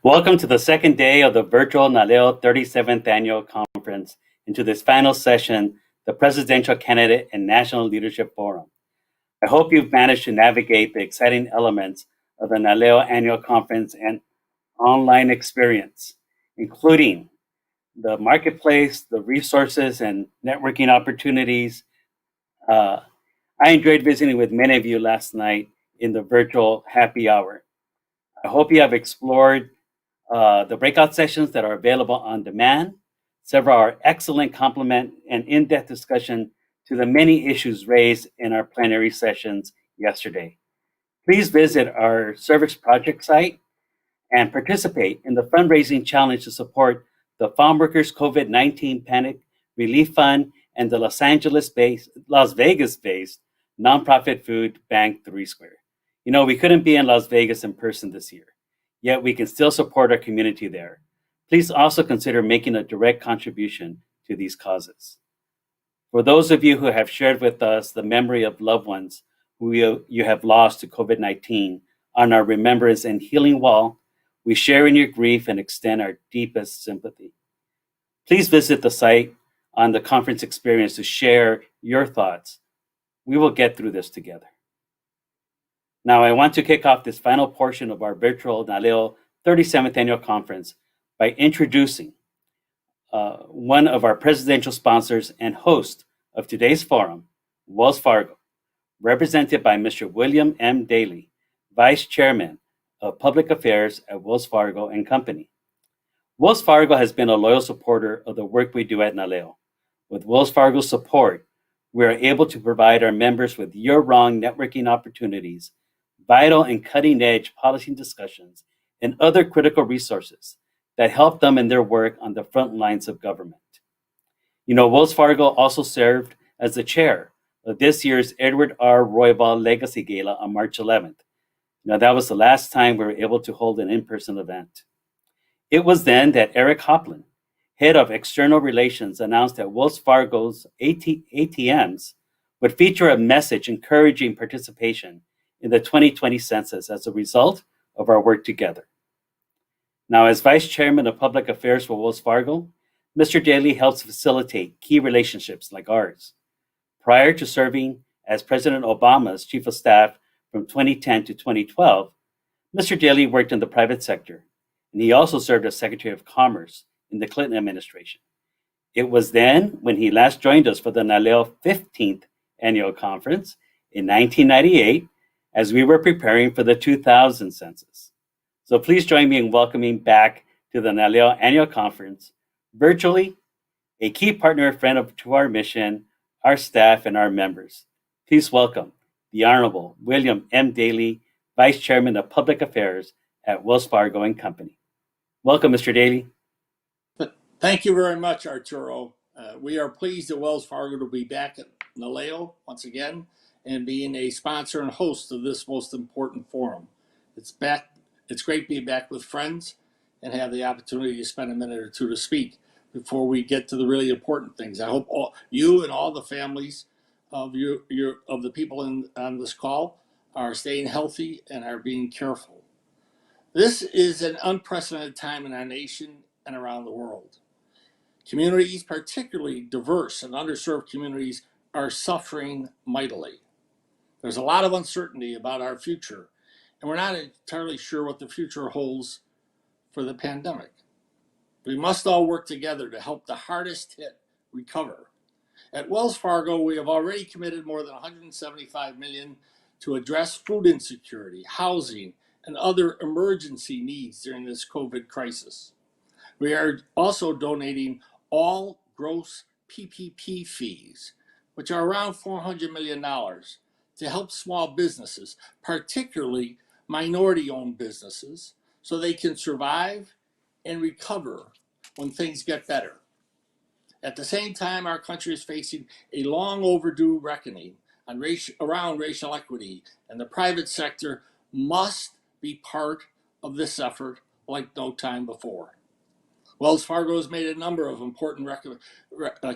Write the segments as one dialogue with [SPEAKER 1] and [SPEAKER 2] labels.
[SPEAKER 1] Welcome to the second day of the Virtual NALEO 37th Annual Conference and to this final session, the Presidential Candidate and National Leadership Forum. I hope you've managed to navigate the exciting elements of the NALEO Annual Conference and online experience, including the marketplace, the resources and networking opportunities. I enjoyed visiting with many of you last night in the virtual happy hour. I hope you have explored the breakout sessions that are available on demand. Several are excellent complement and in-depth discussion to the many issues raised in our plenary sessions yesterday. Please visit our Service Project site and participate in the fundraising challenge to support the Farm Workers COVID-19 Panic Relief Fund and the Las Vegas-based nonprofit food bank 3 Square. You know, we couldn't be in Las Vegas in person this year, yet we can still support our community there. Please also consider making a direct contribution to these causes. For those of you who have shared with us the memory of loved ones who you have lost to COVID-19 on our Remembrance and Healing Wall, we share in your grief and extend our deepest sympathy. Please visit the site on the conference experience to share your thoughts. We will get through this together. Now, I want to kick off this final portion of our virtual NALEO 37th Annual Conference by introducing one of our presidential sponsors and host of today's forum, Wells Fargo, represented by Mr. William M. Daly, Vice Chairman of Public Affairs at Wells Fargo and Company. Wells Fargo has been a loyal supporter of the work we do at NALEO. With Wells Fargo's support, we are able to provide our members with year-round networking opportunities, vital and cutting-edge policy discussions, and other critical resources that help them in their work on the front lines of government. You know, Wells Fargo also served as the chair of this year's Edward R. Roybal Legacy Gala on March 11th. Now, that was the last time we were able to hold an in-person event. It was then that Eric Hoplin, head of external relations, announced that Wells Fargo's ATMs would feature a message encouraging participation in the 2020 census as a result of our work together. Now, as Vice Chairman of Public Affairs for Wells Fargo, Mr. Daly helps facilitate key relationships like ours. Prior to serving as President Obama's Chief of Staff from 2010 to 2012, Mr. Daly worked in the private sector, and he also served as Secretary of Commerce in the Clinton administration. It was then when he last joined us for the NALEO 15th Annual Conference in 1998, as we were preparing for the 2000 census. So please join me in welcoming back to the NALEO Annual Conference, virtually, a key partner and friend to our mission, our staff, and our members. Please welcome the Honorable William M. Daly, Vice Chairman of Public Affairs at Wells Fargo and Company. Welcome, Mr. Daly.
[SPEAKER 2] Thank you very much, Arturo. We are pleased at Wells Fargo to be back at NALEO once again and being a sponsor and host of this most important forum. It's great being back with friends and have the opportunity to spend a minute or two to speak before we get to the really important things. I hope you and all the families of the people on this call are staying healthy and are being careful. This is an unprecedented time in our nation and around the world. Communities, particularly diverse and underserved communities, are suffering mightily. There's a lot of uncertainty about our future, and we're not entirely sure what the future holds for the pandemic. We must all work together to help the hardest hit recover. At Wells Fargo, we have already committed more than $175 million to address food insecurity, housing, and other emergency needs during this COVID crisis. We are also donating all gross PPP fees, which are around $400 million, to help small businesses, particularly minority-owned businesses, so they can survive and recover when things get better. At the same time, our country is facing a long overdue reckoning around racial equity, and the private sector must be part of this effort like no time before. Wells Fargo has made a number of important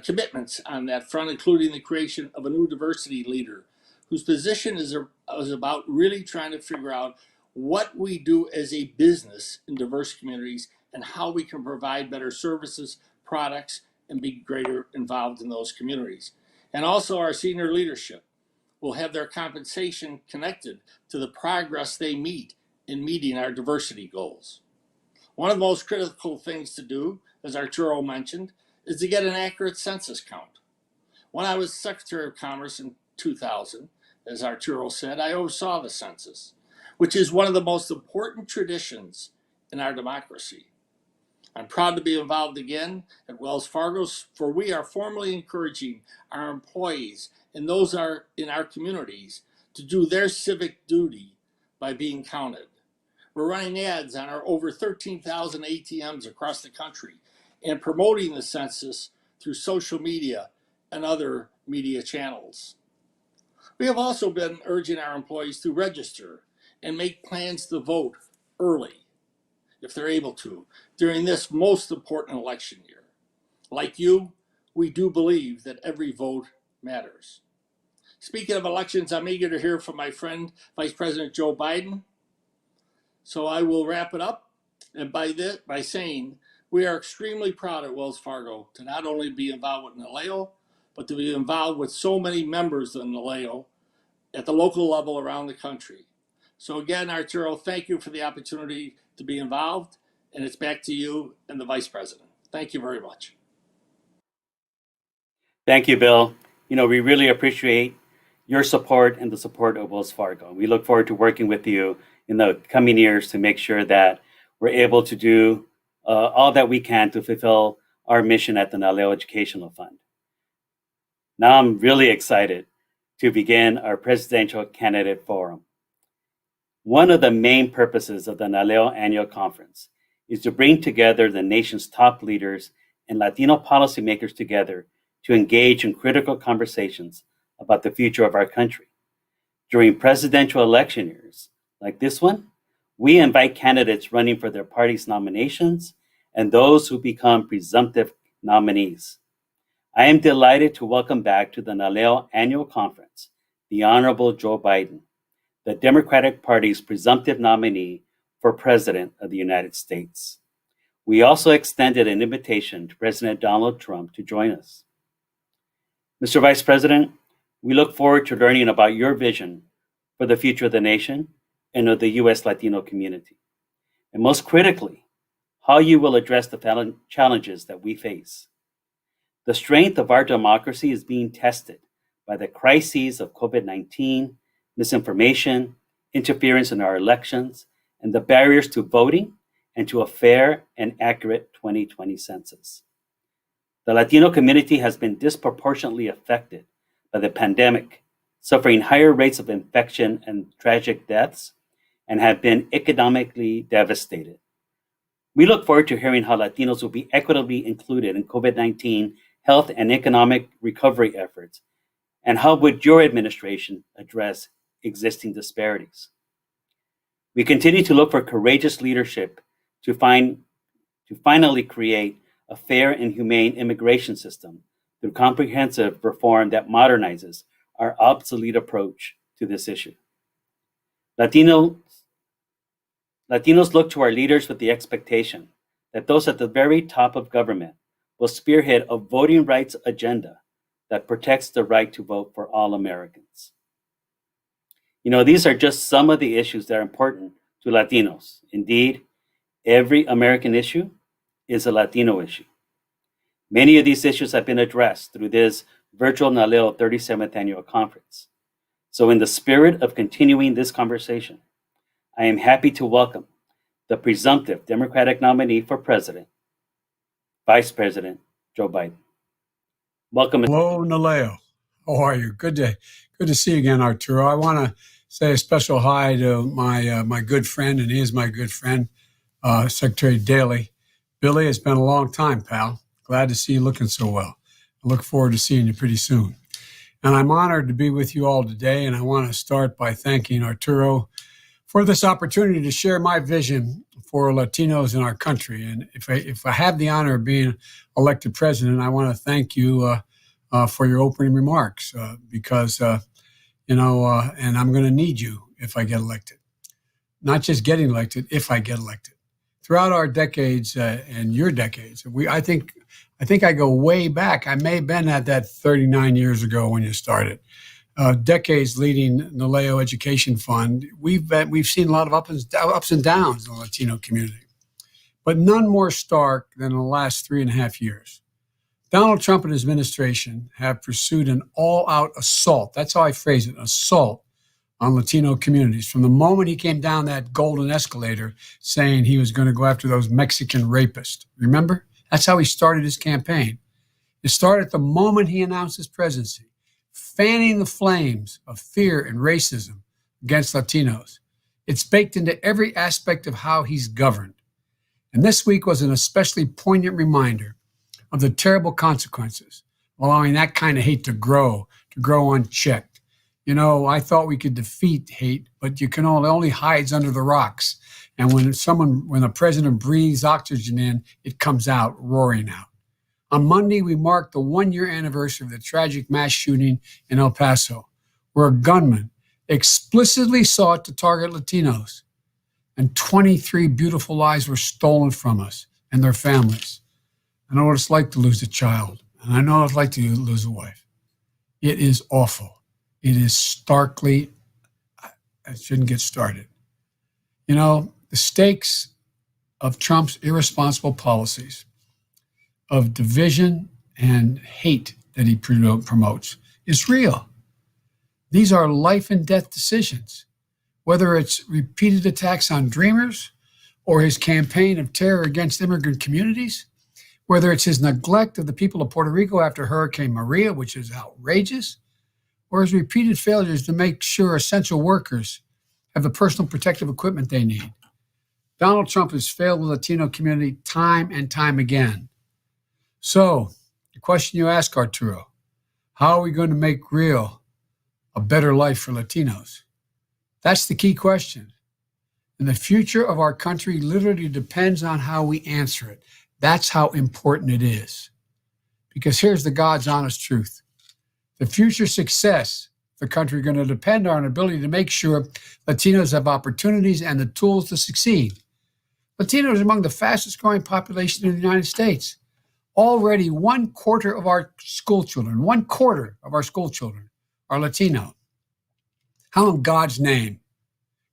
[SPEAKER 2] commitments on that front, including the creation of a new diversity leader whose position is about really trying to figure out what we do as a business in diverse communities and how we can provide better services, products, and be greater involved in those communities. And also our senior leadership will have their compensation connected to the progress they meet in meeting our diversity goals. One of the most critical things to do, as Arturo mentioned, is to get an accurate census count. When I was Secretary of Commerce in 2000, as Arturo said, I oversaw the census, which is one of the most important traditions in our democracy. I'm proud to be involved again at Wells Fargo, for we are formally encouraging our employees and those are in our communities to do their civic duty by being counted. We're running ads on our over 13,000 ATMs across the country and promoting the census through social media and other media channels. We have also been urging our employees to register and make plans to vote early, if they're able to, during this most important election year. Like you, we do believe that every vote matters. Speaking of elections, I'm eager to hear from my friend, Vice President Joe Biden. So I will wrap it up and by saying we are extremely proud at Wells Fargo to not only be involved with NALEO, but to be involved with so many members of NALEO at the local level around the country. So again, Arturo, thank you for the opportunity to be involved, and it's back to you and the Vice President. Thank you very much.
[SPEAKER 1] Thank you, Bill. We really appreciate your support and the support of Wells Fargo. We look forward to working with you in the coming years to make sure that we're able to do all that we can to fulfill our mission at the NALEO Educational Fund. Now I'm really excited to begin our Presidential Candidate Forum. One of the main purposes of the NALEO Annual Conference is to bring together the nation's top leaders and Latino policymakers together to engage in critical conversations about the future of our country. During presidential election years, like this one, we invite candidates running for their party's nominations and those who become presumptive nominees. I am delighted to welcome back to the NALEO Annual Conference the Honorable Joe Biden, the Democratic Party's presumptive nominee for President of the United States. We also extended an invitation to President Donald Trump to join us. Mr. Vice President, we look forward to learning about your vision for the future of the nation and of the U.S. Latino community, and most critically, how you will address the challenges that we face. The strength of our democracy is being tested by the crises of COVID-19, misinformation, interference in our elections, and the barriers to voting and to a fair and accurate 2020 census. The Latino community has been disproportionately affected by the pandemic, suffering higher rates of infection and tragic deaths, and have been economically devastated. We look forward to hearing how Latinos will be equitably included in COVID-19 health and economic recovery efforts, and how would your administration address existing disparities. We continue to look for courageous leadership to finally create a fair and humane immigration system through comprehensive reform that modernizes our obsolete approach to this issue. Latinos look to our leaders with the expectation that those at the very top of government will spearhead a voting rights agenda that protects the right to vote for all Americans. These are just some of the issues that are important to Latinos. Indeed, every American issue is a Latino issue. Many of these issues have been addressed through this Virtual NALEO 37th Annual Conference. So in the spirit of continuing this conversation, I am happy to welcome the presumptive Democratic nominee for President, Vice President Joe Biden. Welcome.
[SPEAKER 3] Hello, NALEO. How are you? Good to see you again, Arturo. I want to say a special hi to my good friend, and he is my good friend, Secretary Daley. Billy, it's been a long time, pal. Glad to see you looking so well. I look forward to seeing you pretty soon. And I'm honored to be with you all today, and I want to start by thanking Arturo for this opportunity to share my vision for Latinos in our country. And if I have the honor of being elected president, I want to thank you for your opening remarks because, and I'm going to need you if I get elected. not just getting elected, if I get elected. Throughout our decades and your decades, I think I go way back. I may have been at that 39 years ago when you started. Decades leading NALEO Education Fund, we've seen a lot of ups and downs in the Latino community, but none more stark than in the last 3.5 years. Donald Trump and his administration have pursued an all-out assault. That's how I phrase it, assault on Latino communities. From the moment he came down that golden escalator saying he was going to go after those Mexican rapists. Remember? That's how he started his campaign. It started the moment he announced his presidency, fanning the flames of fear and racism against Latinos. It's baked into every aspect of how he's governed. And this week was an especially poignant reminder of the terrible consequences of allowing that kind of hate to grow unchecked. You know, I thought we could defeat hate, but you can only hides under the rocks. And when a president breathes oxygen in, it comes out, roaring out. On Monday, we marked the 1-year anniversary of the tragic mass shooting in El Paso, where a gunman explicitly sought to target Latinos, and 23 beautiful lives were stolen from us and their families. I know what it's like to lose a child, and I know what it's like to lose a wife. It is awful. It is starkly, I shouldn't get started. You know, the stakes of Trump's irresponsible policies, of division and hate that he promotes, is real. These are life and death decisions, whether it's repeated attacks on Dreamers or his campaign of terror against immigrant communities, whether it's his neglect of the people of Puerto Rico after Hurricane Maria, which is outrageous, or his repeated failures to make sure essential workers have the personal protective equipment they need. Donald Trump has failed the Latino community time and time again. So, the question you ask, Arturo, how are we going to make real a better life for Latinos? That's the key question. And the future of our country literally depends on how we answer it. That's how important it is. Because here's the God's honest truth. The future success of the country is going to depend on our ability to make sure Latinos have opportunities and the tools to succeed. Latinos are among the fastest growing population in the United States. Already 1/4 of our school children, 1/4 of our school children are Latino. How in God's name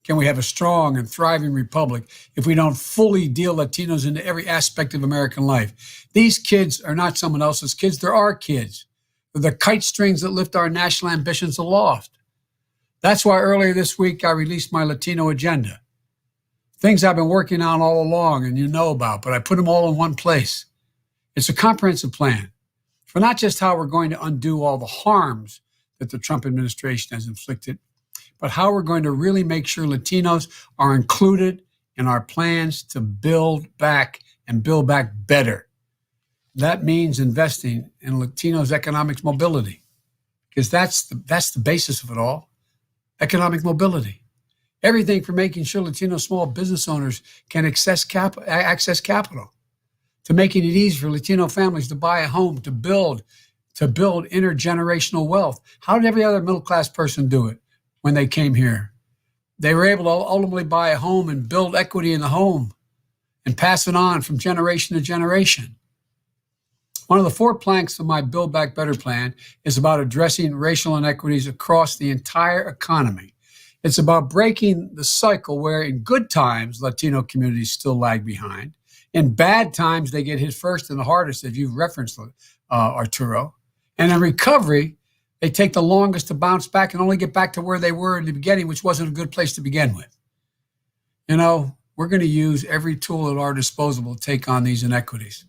[SPEAKER 3] can we have a strong and thriving republic if we don't fully deal Latinos into every aspect of American life? These kids are not someone else's kids, they're our kids. They're the kite strings that lift our national ambitions aloft. That's why earlier this week I released my Latino Agenda. Things I've been working on all along and you know about, but I put them all in one place. It's a comprehensive plan for not just how we're going to undo all the harms that the Trump administration has inflicted, but how we're going to really make sure Latinos are included in our plans to build back and build back better. That means investing in Latinos' economic mobility, because that's the basis of it all, economic mobility. Everything from making sure Latino small business owners can access capital, to making it easy for Latino families to buy a home, to build intergenerational wealth. How did every other middle-class person do it when they came here? They were able to ultimately buy a home and build equity in the home and pass it on from generation to generation. One of the 4 planks of my Build Back Better plan is about addressing racial inequities across the entire economy. It's about breaking the cycle where in good times, Latino communities still lag behind. In bad times, they get hit first and the hardest, as you've referenced, Arturo. And in recovery, they take the longest to bounce back and only get back to where they were in the beginning, which wasn't a good place to begin with. You know, we're going to use every tool at our disposal to take on these inequities.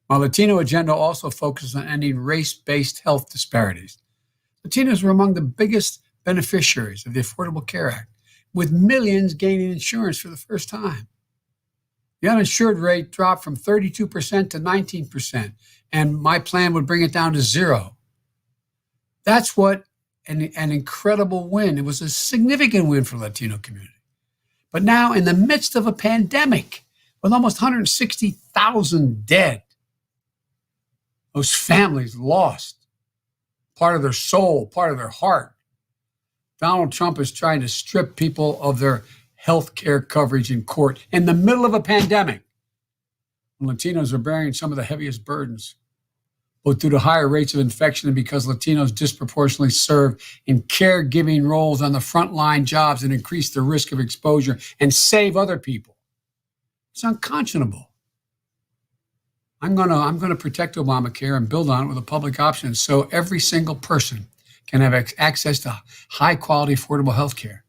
[SPEAKER 3] My Latino agenda also focuses on ending race-based health disparities. Latinos were among the biggest beneficiaries of the Affordable Care Act, with millions gaining insurance for the first time. The uninsured rate dropped from 32% to 19%, and my plan would bring it down to 0. That's what an incredible win. It was a significant win for the Latino community. But now, in the midst of a pandemic, with almost 160,000 dead, those families lost part of their soul, part of their heart. Donald Trump is trying to strip people of their health care coverage in court in the middle of a pandemic, when Latinos are bearing some of the heaviest burdens, both due to higher rates of infection and because Latinos disproportionately serve in caregiving roles on the frontline jobs and increase the risk of exposure and save other people. It's unconscionable. I'm gonna protect Obamacare and build on it with a public option so every single person can have access to high quality, affordable health care.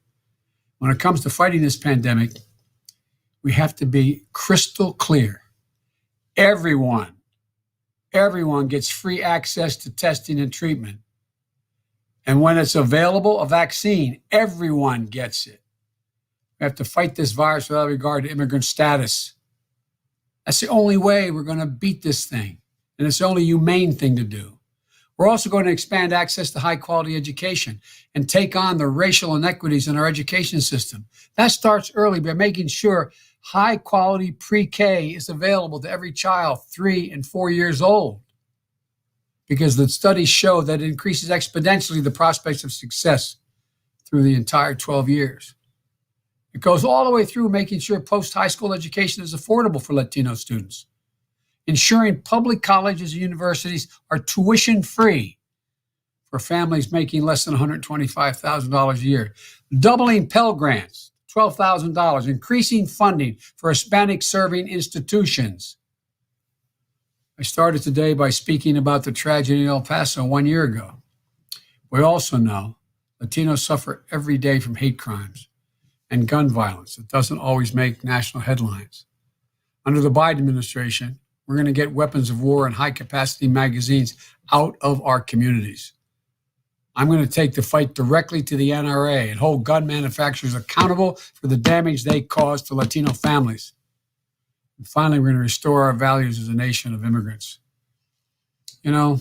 [SPEAKER 3] When it comes to fighting this pandemic, we have to be crystal clear. Everyone gets free access to testing and treatment. And when it's available, a vaccine, everyone gets it. We have to fight this virus without regard to immigrant status. That's the only way we're going to beat this thing. And it's the only humane thing to do. We're also going to expand access to high quality education and take on the racial inequities in our education system. That starts early by making sure high quality pre-K is available to every child 3 and 4 years old, because the studies show that it increases exponentially the prospects of success through the entire 12 years. It goes all the way through making sure post-high school education is affordable for Latino students, ensuring public colleges and universities are tuition-free for families making less than $125,000 a year, doubling Pell Grants, $12,000, increasing funding for Hispanic-serving institutions. I started today by speaking about the tragedy in El Paso 1 year ago. We also know Latinos suffer every day from hate crimes and gun violence that doesn't always make national headlines. Under the Biden administration, we're going to get weapons of war and high-capacity magazines out of our communities. I'm going to take the fight directly to the NRA and hold gun manufacturers accountable for the damage they cause to Latino families. And finally, we're going to restore our values as a nation of immigrants. You know,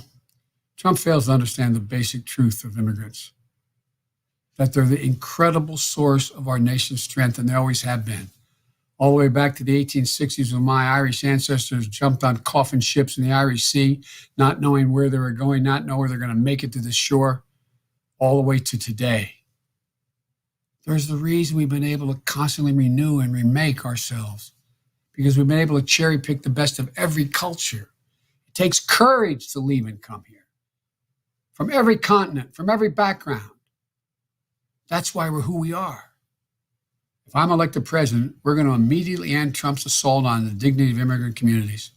[SPEAKER 3] Trump fails to understand the basic truth of immigrants, that they're the incredible source of our nation's strength, and they always have been. All the way back to the 1860s when my Irish ancestors jumped on coffin ships in the Irish Sea, not knowing where they were going, not knowing where they're going to make it to the shore, all the way to today. There's the reason we've been able to constantly renew and remake ourselves, because we've been able to cherry pick the best of every culture. It takes courage to leave and come here, from every continent, from every background. That's why we're who we are. If I'm elected president, we're going to immediately end Trump's assault on the dignity of immigrant communities.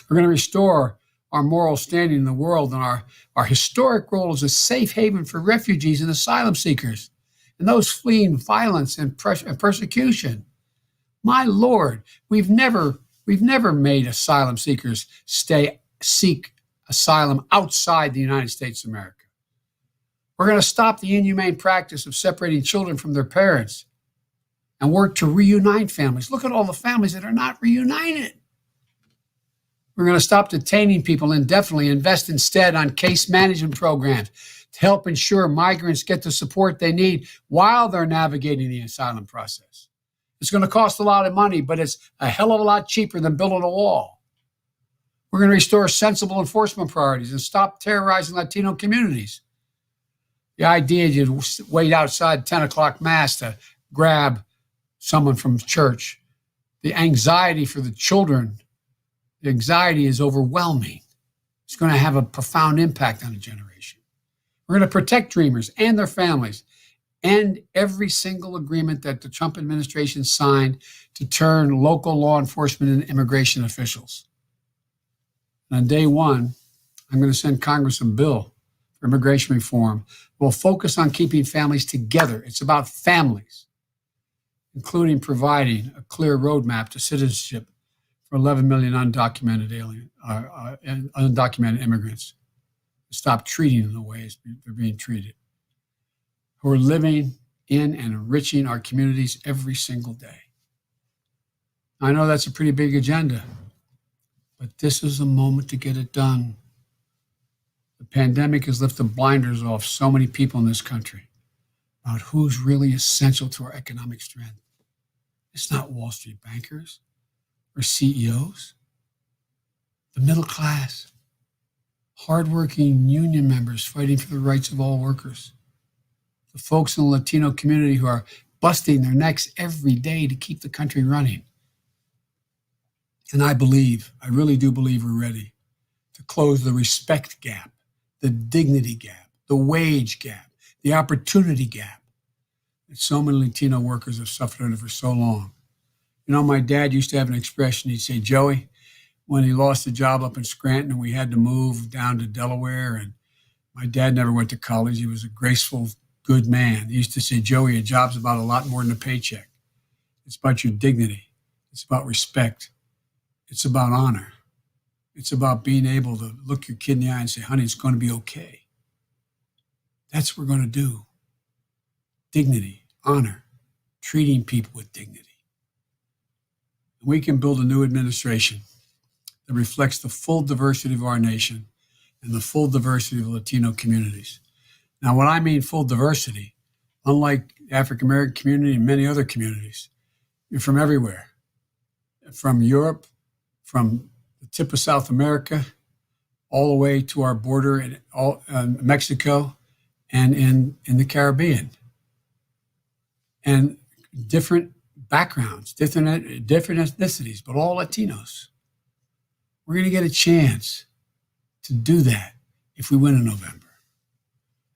[SPEAKER 3] We're going to restore our moral standing in the world and our historic role as a safe haven for refugees and asylum seekers and those fleeing violence and persecution. My Lord, we've never made asylum seekers seek asylum outside the United States of America. We're going to stop the inhumane practice of separating children from their parents and work to reunite families. Look at all the families that are not reunited. We're going to stop detaining people indefinitely, invest instead on case management programs to help ensure migrants get the support they need while they're navigating the asylum process. It's going to cost a lot of money, but it's a hell of a lot cheaper than building a wall. We're going to restore sensible enforcement priorities and stop terrorizing Latino communities. The idea you wait outside 10 o'clock mass to grab someone from church, the anxiety for the children, the anxiety is overwhelming. It's going to have a profound impact on a generation. We're going to protect dreamers and their families, and every single agreement that the Trump administration signed to turn local law enforcement into immigration officials. And on day one, I'm going to send Congress a bill for immigration reform. We'll focus on keeping families together. It's about families, including providing a clear roadmap to citizenship for 11 million undocumented undocumented immigrants. Stop treating them the way they're being treated, who are living in and enriching our communities every single day. I know that's a pretty big agenda, but this is the moment to get it done. The pandemic has lifted blinders off so many people in this country about who's really essential to our economic strength. It's not Wall Street bankers or CEOs. The middle class, hardworking union members fighting for the rights of all workers, the folks in the Latino community who are busting their necks every day to keep the country running. And I really do believe we're ready to close the respect gap, the dignity gap, the wage gap, the opportunity gap that so many Latino workers have suffered under for so long. You know, my dad used to have an expression. He'd say, Joey, when he lost a job up in Scranton and we had to move down to Delaware, and my dad never went to college. He was a graceful, good man. He used to say, Joey, a job's about a lot more than a paycheck. It's about your dignity. It's about respect. It's about honor. It's about being able to look your kid in the eye and say, honey, it's going to be okay. That's what we're going to do. Dignity, honor, treating people with dignity. We can build a new administration that reflects the full diversity of our nation and the full diversity of Latino communities. Now, when I mean full diversity, unlike the African-American community and many other communities, you're from everywhere, from Europe, from the tip of South America, all the way to our border in Mexico and in the Caribbean. And different backgrounds, different ethnicities, but all Latinos. We're going to get a chance to do that if we win in November.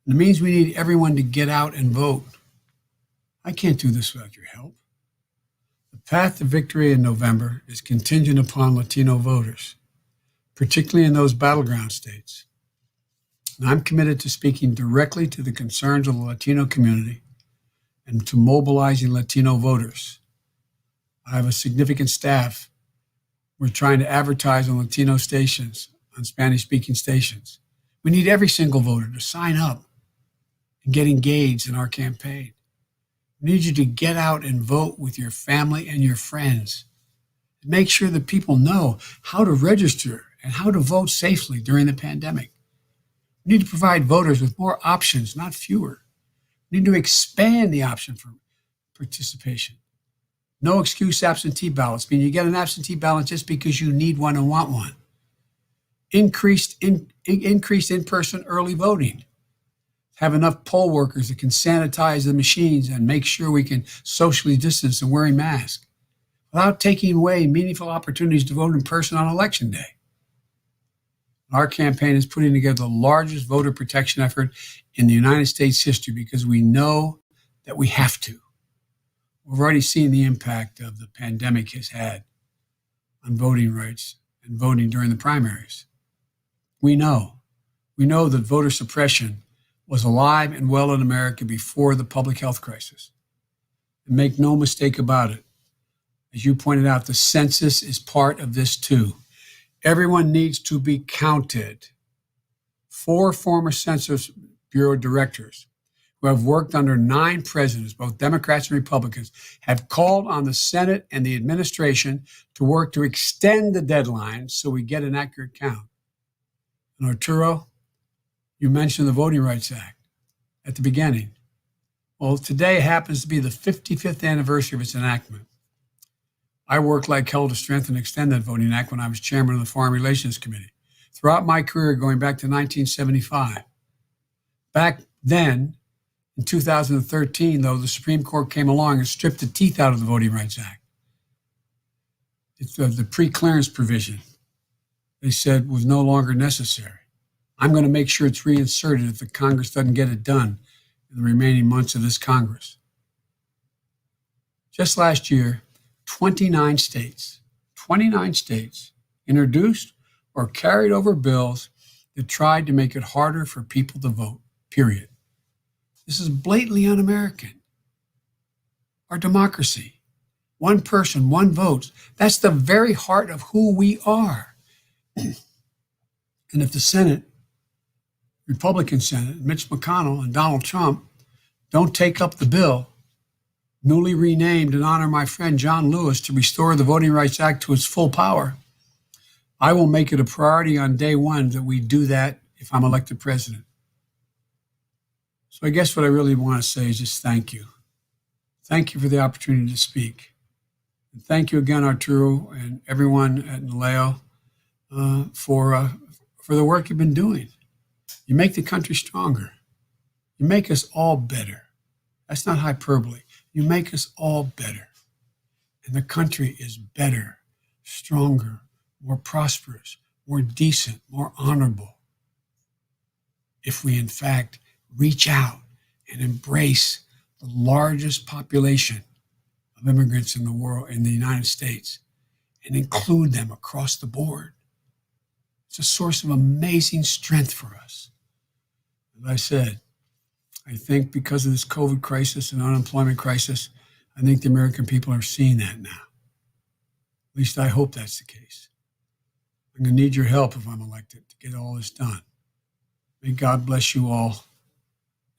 [SPEAKER 3] And it means we need everyone to get out and vote. I can't do this without your help. The path to victory in November is contingent upon Latino voters, particularly in those battleground states. And I'm committed to speaking directly to the concerns of the Latino community and to mobilizing Latino voters. I have a significant staff. We're trying to advertise on Latino stations, on Spanish-speaking stations. We need every single voter to sign up and get engaged in our campaign. We need you to get out and vote with your family and your friends. Make sure that people know how to register and how to vote safely during the pandemic. We need to provide voters with more options, not fewer. We need to expand the option for participation. No excuse absentee ballots, meaning you get an absentee ballot just because you need one and want one. Increased in-person early voting. Have enough poll workers that can sanitize the machines and make sure we can socially distance and wearing masks without taking away meaningful opportunities to vote in person on Election Day. Our campaign is putting together the largest voter protection effort in the United States history because we know that we have to. We've already seen the impact of the pandemic has had on voting rights and voting during the primaries. We know that voter suppression was alive and well in America before the public health crisis. And make no mistake about it, as you pointed out, the census is part of this too. Everyone needs to be counted. 4 former Census Bureau directors who have worked under 9 presidents, both Democrats and Republicans, have called on the Senate and the administration to work to extend the deadline so we get an accurate count. And Arturo, you mentioned the Voting Rights Act at the beginning. Well, today happens to be the 55th anniversary of its enactment. I worked like hell to strengthen and extend that Voting Act when I was chairman of the Foreign Relations Committee. Throughout my career, going back to 1975. Back then, in 2013, though, the Supreme Court came along and stripped the teeth out of the Voting Rights Act. It's the pre-clearance provision, they said, was no longer necessary. I'm going to make sure it's reinserted if the Congress doesn't get it done in the remaining months of this Congress. Just last year, 29 states introduced or carried over bills that tried to make it harder for people to vote, period. This is blatantly un-American. Our democracy, one person, one vote, that's the very heart of who we are. And if the Senate, Republican Senate, Mitch McConnell and Donald Trump don't take up the bill, newly renamed in honor of my friend John Lewis, to restore the Voting Rights Act to its full power, I will make it a priority on day one that we do that if I'm elected president. So I guess what I really want to say is just thank you. Thank you for the opportunity to speak. And thank you again, Arturo, and everyone at NALEO for the work you've been doing. You make the country stronger. You make us all better. That's not hyperbole. You make us all better. And the country is better, stronger, more prosperous, more decent, more honorable if we, in fact, reach out and embrace the largest population of immigrants in the world, in the United States, and include them across the board. It's a source of amazing strength for us. As I said, I think because of this COVID crisis and unemployment crisis, I think the American people are seeing that now. At least I hope that's the case. I'm going to need your help if I'm elected to get all this done. May God bless you all,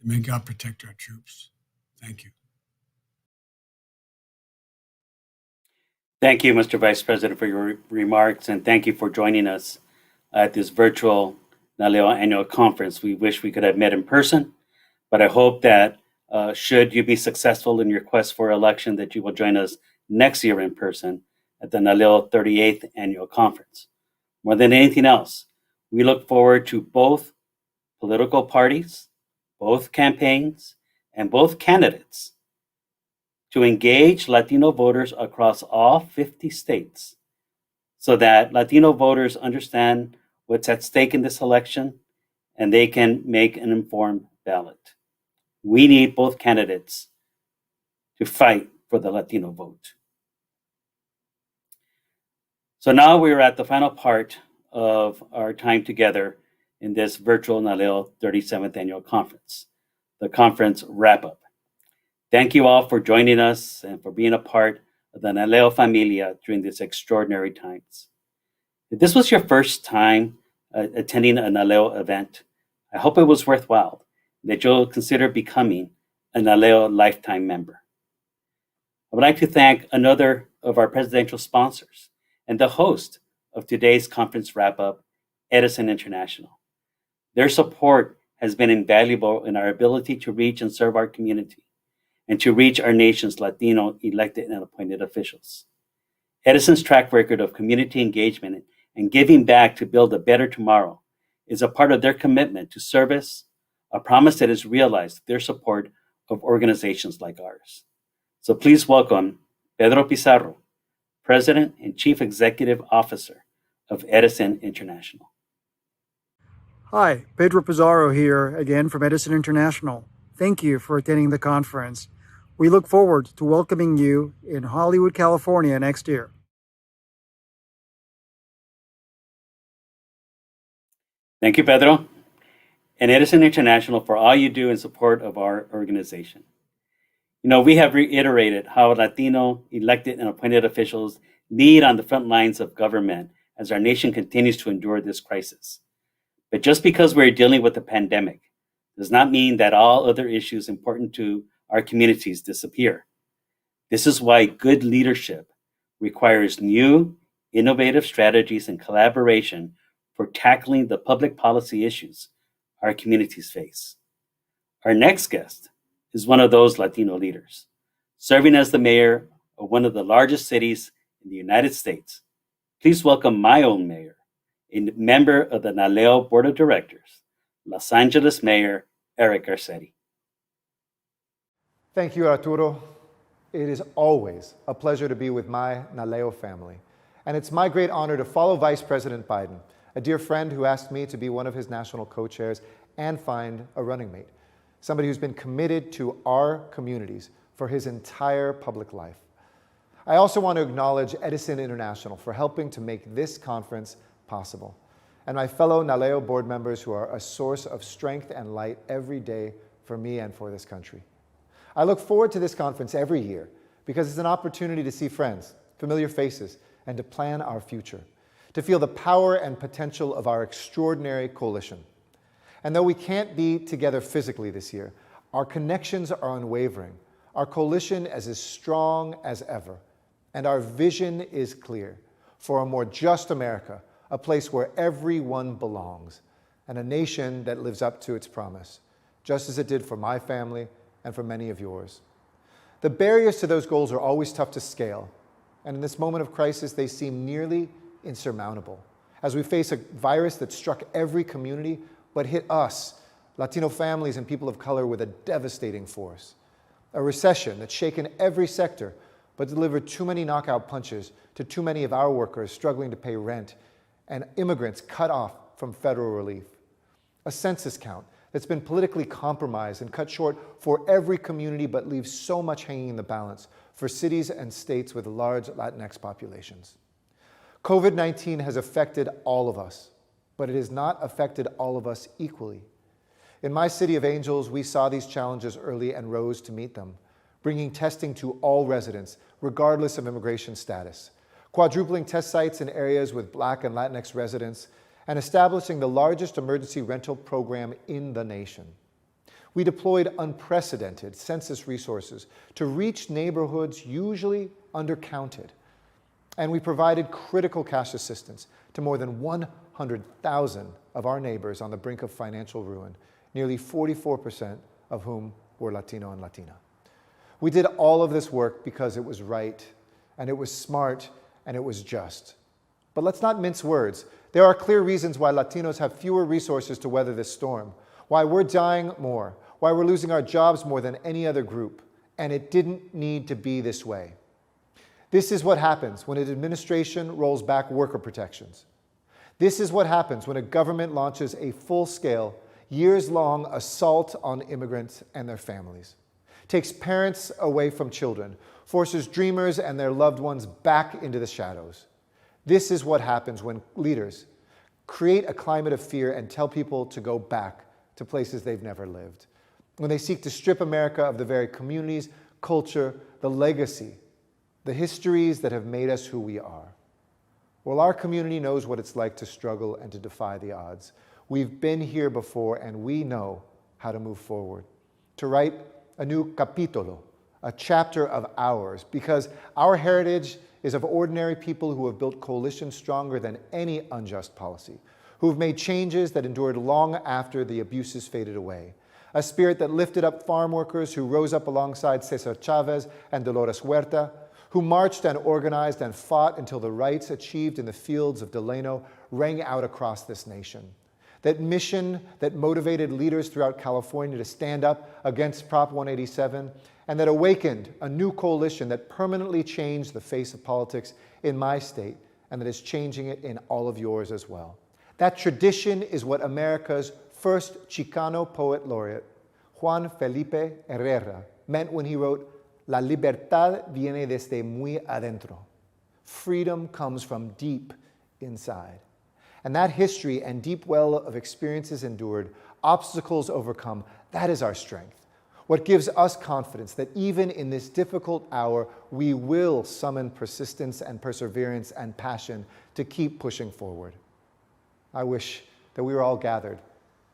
[SPEAKER 3] and may God protect our troops. Thank you.
[SPEAKER 1] Thank you, Mr. Vice President, for your remarks, and thank you for joining us at this virtual NALEO annual conference. We wish we could have met in person, but I hope that should you be successful in your quest for election, that you will join us next year in person at the NALEO 38th annual conference. More than anything else, we look forward to both political parties, both campaigns, and both candidates to engage Latino voters across all 50 states so that Latino voters understand what's at stake in this election and they can make an informed ballot. We need both candidates to fight for the Latino vote. So now we're at the final part of our time together in this virtual NALEO 37th annual conference, the conference wrap-up. Thank you all for joining us and for being a part of the NALEO familia during these extraordinary times. If this was your first time attending a NALEO event, I hope it was worthwhile, that you'll consider becoming a NALEO lifetime member. I would like to thank another of our presidential sponsors and the host of today's conference wrap-up, Edison International. Their support has been invaluable in our ability to reach and serve our community and to reach our nation's Latino elected and appointed officials. Edison's track record of community engagement and giving back to build a better tomorrow is a part of their commitment to service, a promise that is realized through their support of organizations like ours. So please welcome Pedro Pisarro, President and Chief Executive Officer of Edison International.
[SPEAKER 4] Hi, Pedro Pisarro here again from Edison International. Thank you for attending the conference. We look forward to welcoming you in Hollywood, California next year.
[SPEAKER 1] Thank you, Pedro, and Edison International for all you do in support of our organization. You know, we have reiterated how Latino elected and appointed officials lead on the front lines of government as our nation continues to endure this crisis. But just because we're dealing with the pandemic does not mean that all other issues important to our communities disappear. This is why good leadership requires new, innovative strategies and collaboration for tackling the public policy issues our communities face. Our next guest is one of those Latino leaders, serving as the mayor of one of the largest cities in the United States. Please welcome my own mayor, a member of the NALEO Board of Directors, Los Angeles Mayor Eric Garcetti.
[SPEAKER 5] Thank you, Arturo. It is always a pleasure to be with my NALEO family. And it's my great honor to follow Vice President Biden, a dear friend who asked me to be one of his national co-chairs and find a running mate, somebody who's been committed to our communities for his entire public life. I also want to acknowledge Edison International for helping to make this conference possible, and my fellow NALEO board members who are a source of strength and light every day for me and for this country. I look forward to this conference every year because it's an opportunity to see friends, familiar faces, and to plan our future, to feel the power and potential of our extraordinary coalition. And though we can't be together physically this year, our connections are unwavering, our coalition is as strong as ever, and our vision is clear for a more just America, a place where everyone belongs, and a nation that lives up to its promise, just as it did for my family and for many of yours. The barriers to those goals are always tough to scale, and in this moment of crisis, they seem nearly insurmountable, as we face a virus that struck every community but hit us, Latino families and people of color, with a devastating force. a recession that's shaken every sector but delivered too many knockout punches to too many of our workers struggling to pay rent, and immigrants cut off from federal relief. A census count that's been politically compromised and cut short for every community but leaves so much hanging in the balance for cities and states with large Latinx populations. COVID-19 has affected all of us, but it has not affected all of us equally. In my city of Angels, we saw these challenges early and rose to meet them, bringing testing to all residents, regardless of immigration status, quadrupling test sites in areas with Black and Latinx residents, and establishing the largest emergency rental program in the nation. We deployed unprecedented census resources to reach neighborhoods usually undercounted, and we provided critical cash assistance to more than 100,000 of our neighbors on the brink of financial ruin, nearly 44% of whom were Latino and Latina. We did all of this work because it was right, and it was smart, and it was just. But let's not mince words. There are clear reasons why Latinos have fewer resources to weather this storm, why we're dying more, why we're losing our jobs more than any other group, and it didn't need to be this way. This is what happens when an administration rolls back worker protections. This is what happens when a government launches a full-scale, years-long assault on immigrants and their families, takes parents away from children, forces dreamers and their loved ones back into the shadows. This is what happens when leaders create a climate of fear and tell people to go back to places they've never lived, when they seek to strip America of the very communities, culture, the legacy, the histories that have made us who we are. Well, our community knows what it's like to struggle and to defy the odds. We've been here before, and we know how to move forward, to write a new capítulo, a chapter of ours, because our heritage is of ordinary people who have built coalitions stronger than any unjust policy, who have made changes that endured long after the abuses faded away, a spirit that lifted up farm workers who rose up alongside Cesar Chavez and Dolores Huerta, who marched and organized and fought until the rights achieved in the fields of Delano rang out across this nation. That mission that motivated leaders throughout California to stand up against Prop 187, and that awakened a new coalition that permanently changed the face of politics in my state, and that is changing it in all of yours as well. That tradition is what America's first Chicano poet laureate, Juan Felipe Herrera, meant when he wrote, "La libertad viene desde muy adentro." Freedom comes from deep inside. And that history and deep well of experiences endured, obstacles overcome, that is our strength. What gives us confidence that even in this difficult hour, we will summon persistence and perseverance and passion to keep pushing forward. I wish that we were all gathered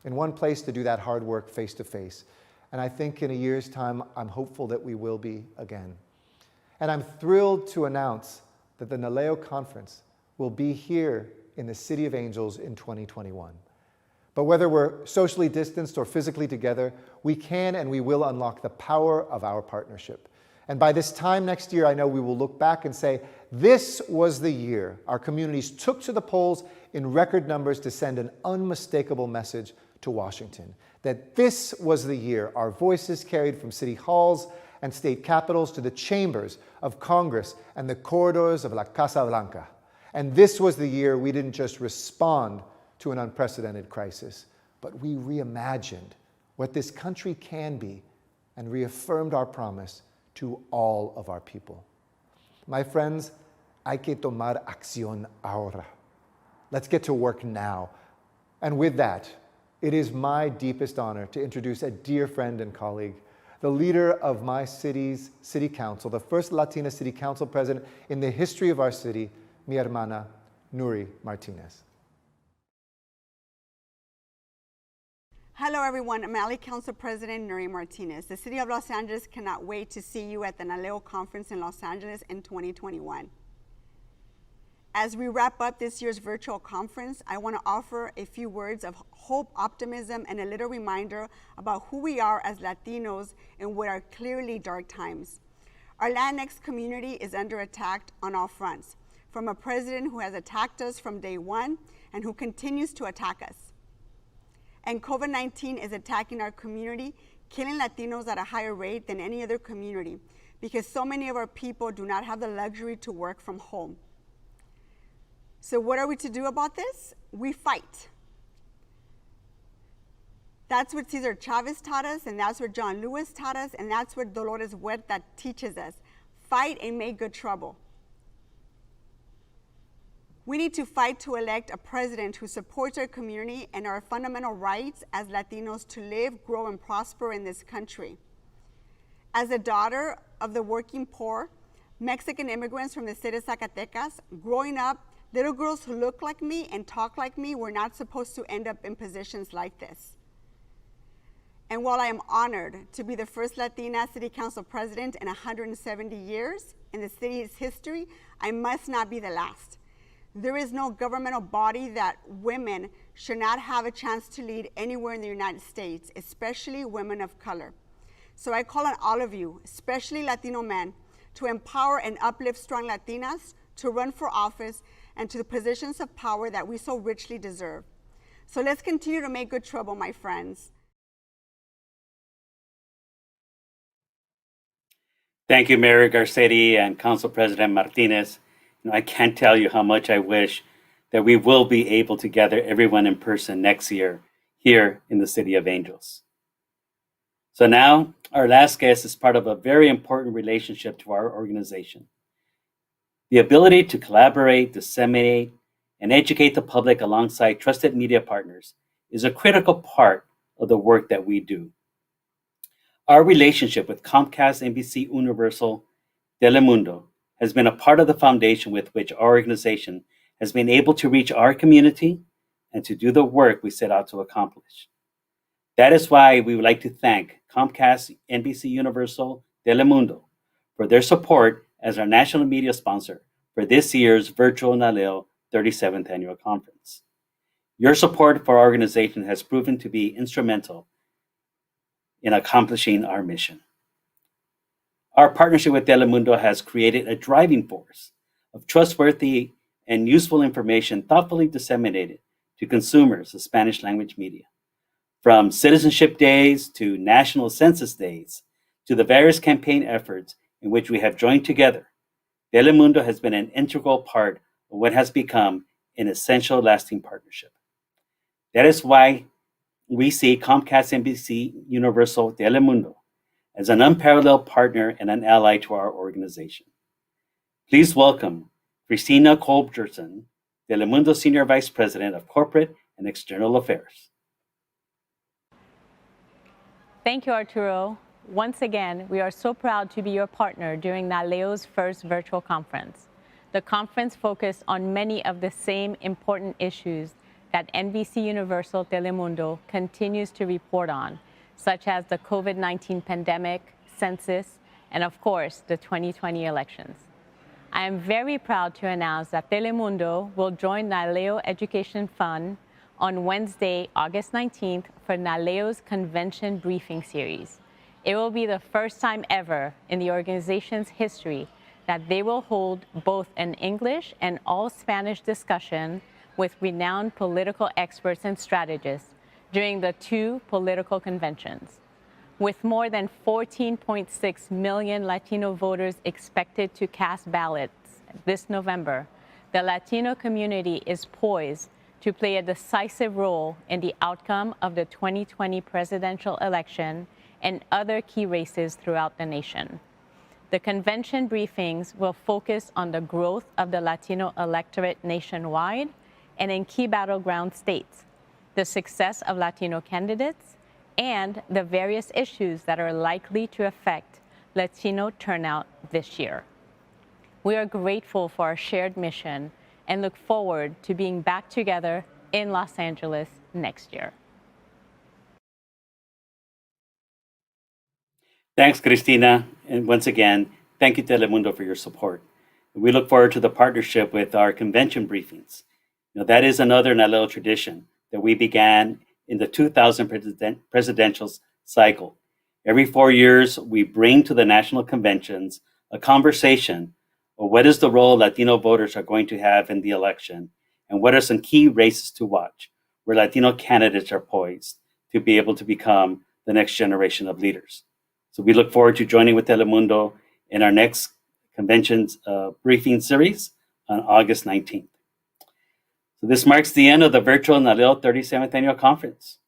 [SPEAKER 5] in one place to do that hard work face to face. And I think in a year's time, I'm hopeful that we will be again. And I'm thrilled to announce that the NALEO conference will be here in the City of Angels in 2021. But whether we're socially distanced or physically together, we can and we will unlock the power of our partnership. And by this time next year, I know we will look back and say, this was the year our communities took to the polls in record numbers to send an unmistakable message to Washington. That this was the year our voices carried from city halls and state capitals to the chambers of Congress and the corridors of La Casa Blanca. And this was the year we didn't just respond to an unprecedented crisis, but we reimagined what this country can be and reaffirmed our promise to all of our people. My friends, hay que tomar acción ahora. Let's get to work now. And with that, it is my deepest honor to introduce a dear friend and colleague, the leader of my city's city council, the first Latina city council president in the history of our city, mi hermana, Nuri Martinez.
[SPEAKER 6] Hello everyone, I'm Alley Council President Nuri Martinez. The City of Los Angeles cannot wait to see you at the NALEO conference in Los Angeles in 2021. As we wrap up this year's virtual conference, I want to offer a few words of hope, optimism, and a little reminder about who we are as Latinos in what are clearly dark times. Our Latinx community is under attack on all fronts, from a president who has attacked us from day one and who continues to attack us. And COVID-19 is attacking our community, killing Latinos at a higher rate than any other community because so many of our people do not have the luxury to work from home. So what are we to do about this? We fight. That's what Cesar Chavez taught us, and that's what John Lewis taught us, and that's what Dolores Huerta teaches us. Fight and make good trouble. We need to fight to elect a president who supports our community and our fundamental rights as Latinos to live, grow, and prosper in this country. As a daughter of the working poor, Mexican immigrants from the state of Zacatecas, growing up, little girls who look like me and talk like me were not supposed to end up in positions like this. And while I am honored to be the first Latina City Council president in 170 years in the city's history, I must not be the last. There is no governmental body that women should not have a chance to lead anywhere in the United States, especially women of color. So I call on all of you, especially Latino men, to empower and uplift strong Latinas to run for office and to the positions of power that we so richly deserve. So let's continue to make good trouble, my friends.
[SPEAKER 1] Thank you, Mayor Garcetti and Council President Martinez. I can't tell you how much I wish that we will be able to gather everyone in person next year here in the City of Angels. So now, our last guest is part of a very important relationship to our organization. The ability to collaborate, disseminate, and educate the public alongside trusted media partners is a critical part of the work that we do. Our relationship with Comcast, NBC Universal, Telemundo has been a part of the foundation with which our organization has been able to reach our community and to do the work we set out to accomplish. That is why we would like to thank Comcast, NBC Universal, Telemundo for their support as our national media sponsor for this year's Virtual NALEO 37th Annual Conference. Your support for our organization has proven to be instrumental in accomplishing our mission. Our partnership with Telemundo has created a driving force of trustworthy and useful information thoughtfully disseminated to consumers of Spanish language media. From citizenship days to national census days to the various campaign efforts in which we have joined together, Telemundo has been an integral part of what has become an essential lasting partnership. That is why we see Comcast, NBC Universal, Telemundo as an unparalleled partner and an ally to our organization. Please welcome Christina Colbjerson, Telemundo Senior Vice President of Corporate and External Affairs.
[SPEAKER 7] Thank you, Arturo. Once again, we are so proud to be your partner during NALEO's first virtual conference. The conference focused on many of the same important issues that NBC Universal Telemundo continues to report on, such as the COVID-19 pandemic, census, and of course, the 2020 elections. I am very proud to announce that Telemundo will join NALEO Education Fund on Wednesday, August 19th for NALEO's convention briefing series. It will be the first time ever in the organization's history that they will hold both an English and all Spanish discussion with renowned political experts and strategists during the two political conventions. With more than 14.6 million Latino voters expected to cast ballots this November, the Latino community is poised to play a decisive role in the outcome of the 2020 presidential election and other key races throughout the nation. The convention briefings will focus on the growth of the Latino electorate nationwide and in key battleground states, the success of Latino candidates, and the various issues that are likely to affect Latino turnout this year. We are grateful for our shared mission and look forward to being back together in Los Angeles next year.
[SPEAKER 1] Thanks, Cristina. And once again, thank you, Telemundo, for your support. We look forward to the partnership with our convention briefings. That is another NALEO tradition that we began in the 2000 presidential cycle. Every 4 years, we bring to the national conventions a conversation of what is the role Latino voters are going to have in the election and what are some key races to watch where Latino candidates are poised to be able to become the next generation of leaders. So we look forward to joining with Telemundo in our next convention's briefing series on August 19th. So this marks the end of the Virtual NALEO 37th Annual Conference.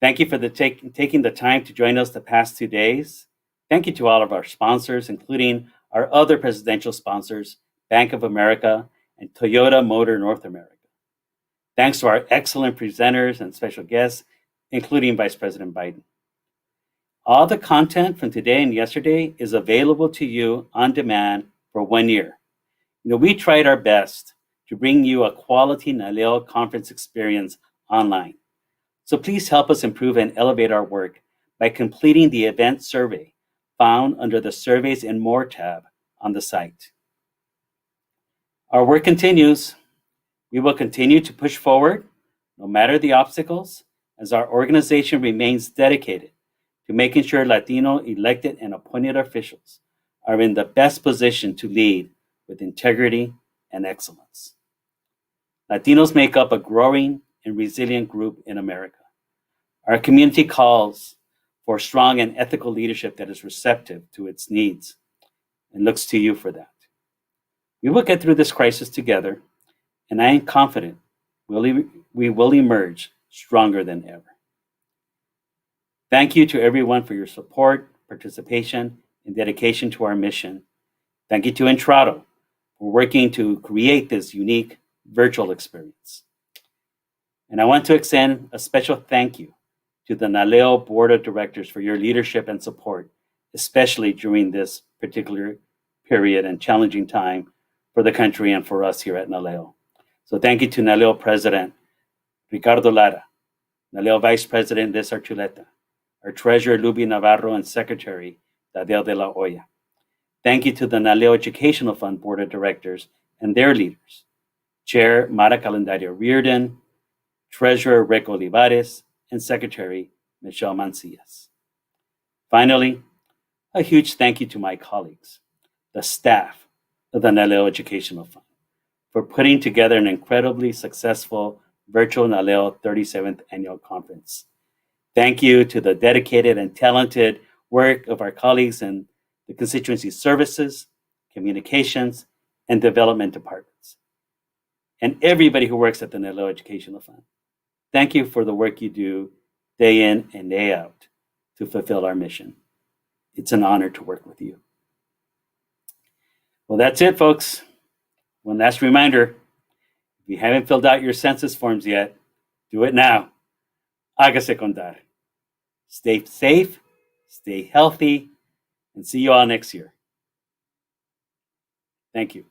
[SPEAKER 1] Thank you for taking the time to join us the past 2 days. Thank you to all of our sponsors, including our other presidential sponsors, Bank of America and Toyota Motor North America. Thanks to our excellent presenters and special guests, including Vice President Biden. All the content from today and yesterday is available to you on demand for 1 year. We tried our best to bring you a quality NALEO conference experience online. So please help us improve and elevate our work by completing the event survey found under the Surveys and More tab on the site. Our work continues. We will continue to push forward, no matter the obstacles, as our organization remains dedicated to making sure Latino elected and appointed officials are in the best position to lead with integrity and excellence. Latinos make up a growing and resilient group in America. Our community calls for strong and ethical leadership that is receptive to its needs and looks to you for that. We will get through this crisis together, and I am confident we will emerge stronger than ever. Thank you to everyone for your support, participation, and dedication to our mission. Thank you to Entrado for working to create this unique virtual experience. And I want to extend a special thank you to the NALEO Board of Directors for your leadership and support, especially during this particular period and challenging time for the country and for us here at NALEO. So thank you to NALEO President Ricardo Lara, NALEO Vice President Liz Archuleta, our Treasurer Luby Navarro, and Secretary Tadeo de la Hoya. Thank you to the NALEO Educational Fund Board of Directors and their leaders, Chair Mara Calendario Reardon, Treasurer Rick Olivares, and Secretary Michelle Mancias. Finally, a huge thank you to my colleagues, the staff of the NALEO Educational Fund, for putting together an incredibly successful Virtual NALEO 37th Annual Conference. Thank you to the dedicated and talented work of our colleagues in the constituency services, communications, and development departments, and everybody who works at the NALEO Educational Fund. Thank you for the work you do day in and day out to fulfill our mission. It's an honor to work with you. Well, that's it, folks. One last reminder, if you haven't filled out your census forms yet, do it now. Hágase contar. Stay safe, stay healthy, and see you all next year. Thank you.